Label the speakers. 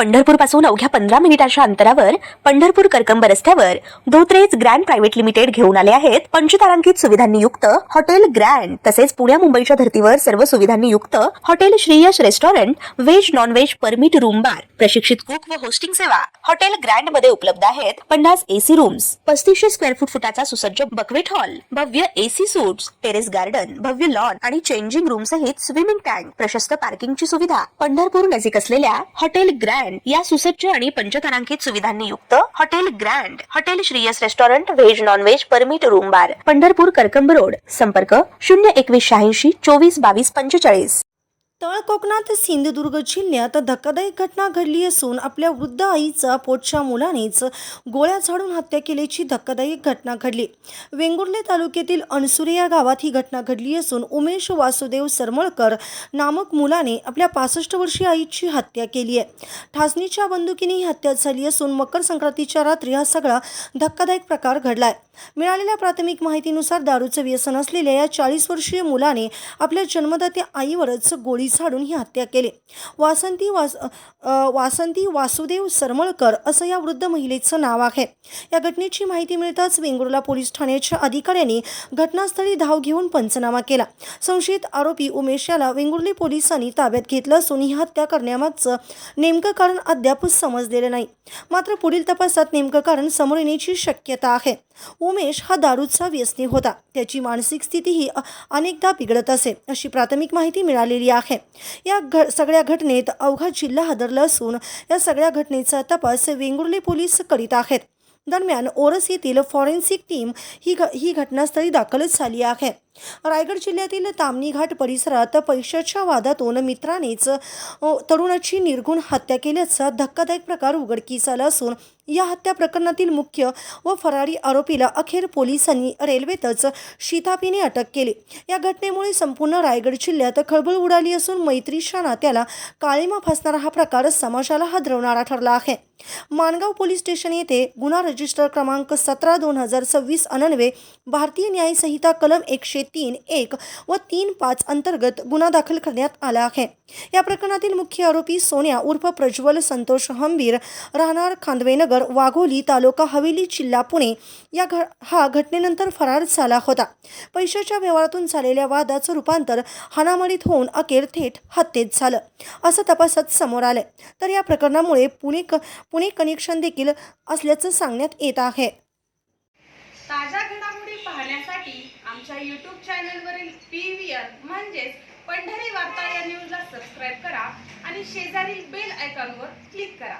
Speaker 1: पंढरपूर पासून अवघ्या 15 मिनिटांच्या अंतरावर पंढरपूर करकंब रस्त्यावर धोत्रेज ग्रँड प्रायव्हेट लिमिटेड घेऊन आले आहेत पंचतारांकित सुविधांनी युक्त हॉटेल ग्रँड। तसेच पुण्या मुंबईच्या धर्तीवर सर्व सुविधांनी युक्त hotel Shriyash restaurant, veg non veg permit room bar, प्रशिक्षित कुक व होस्टिंग सेवा हॉटेल ग्रँड मध्ये उपलब्ध आहेत। 50 एसी रूम्स, 3500 स्क्वेअर फुटाचा सुसज्ज बकवेट हॉल, भव्य एसी सूट्स, टेरेस गार्डन, भव्य लॉन आणि चेंजिंग रूम सहित स्विमिंग टँक, प्रशस्त पार्किंगची सुविधा। पंढरपूर नजीक असलेल्या हॉटेल ग्रँड या सुसज्ज आणि पंचतारांकित सुविधांनी युक्त hotel grand, hotel Shriyas restaurant, veg non veg permit room बार, पंढरपूर करकंब रोड। संपर्क 02186 24 22 45।
Speaker 2: तळ कोकणात सिंधुदुर्ग जिल्ह्यात धक्कादायक घटना घडली असून आपल्या वृद्ध आईचा पोटच्या मुलानेच गोळ्या झाडून हत्या केल्याची धक्कादायक घटना घडली। वेंगुर्ले तालुक्यातील अणसुरे या गावात ही घटना घडली असून उमेश वासुदेव सरमळकर नामक मुलाने आपल्या 65 वर्षीय आईची हत्या केली आहे। ठासणीच्या बंदुकीने ही हत्या झाली असून मकर संक्रांतीच्या रात्री हा सगळा धक्कादायक प्रकार घडलाय। मिळालेल्या प्राथमिक माहितीनुसार दारूचं व्यसन असलेल्या या 40 वर्षीय मुलाने आपल्या जन्मदात्या आईवरच गोळी झाडून ही हत्या केली। वासंती वासुदेव सरमळकर असं या वृद्ध महिलेचं नाव आहे। या घटनेची माहिती मिळताच वेंगुर्ला पोलीस ठाण्याच्या अधिकाऱ्यांनी घटनास्थळी धाव घेऊन पंचनामा केला। संशयित आरोपी उमेश याला वेंगुर्ले पोलिसांनी ताब्यात घेतलं असून ही हत्या करण्यामागचं नेमकं कारण अद्याप समजलेलं नाही। मात्र पुढील तपासात नेमकं कारण समोर येण्याची शक्यता आहे। उमेश हा दारूचा व्यसनी होता, त्याची मानसिक स्थितीही अनेकदा बिघडत असे अशी प्राथमिक माहिती मिळालेली आहे। या सगळ्या घटनेत अवघा जिल्हा हादरला असून या सगळ्या घटनेचा तपास वेंगुर्ले पोलीस करीत आहेत। दरम्यान ओरस येथील फॉरेन्सिक टीम ही घटनास्थळी दाखल झाली आहे। रायगड जिल्ह्यातील तामणी घाट परिसरात पैशाच्या वादातून मित्रानेच तरुणाची निर्घुण हत्या केल्याचा धक्कादायक प्रकार उघडकीस आला असून या हत्या प्रकरणातील मुख्य व फरारी आरोपीला अखेर पोलिसांनी रेल्वेतच शिताफीने अटक केली। या घटनेमुळे संपूर्ण रायगड जिल्ह्यात खळबळ उडाली असून मैत्रीच्या नात्याला काळीमा फासणारा हा प्रकार समाजाला हादरवणारा ठरला आहे। माणगाव पोलीस स्टेशन येथे गुन्हा रजिस्टर क्रमांक 17/2026 अन्वये भारतीय न्याय संहिता कलम 103(1) व 3(5) अंतर्गत गुन्हा दाखल करण्यात आला आहे। या प्रकरणातील मुख्य आरोपी सोन्या उर्फ प्रज्वल संतोष हंबीर राहणार खांदवेनगर, वाघोली, तालुका हवेली, जिल्हा पुणे हा घटनेनंतर फरार झाला होता। पैशाच्या व्यवहारातून झालेल्या वादाचं रूपांतर हाणामारीत होऊन अखेर थेट हत्येत झालं असं तपासात समोर आलंय। तर या प्रकरणामुळे पुणे कनेक्शन देखील असल्याचं सांगण्यात येत आहे।
Speaker 3: ताज्या घडामोडी पाहण्यासाठी आमच्या YouTube चॅनलवरील PVR म्हणजेच पंढरी वार्ता या न्यूजला सबस्क्राईब करा आणि शेजारील बेल आयकॉनवर क्लिक करा।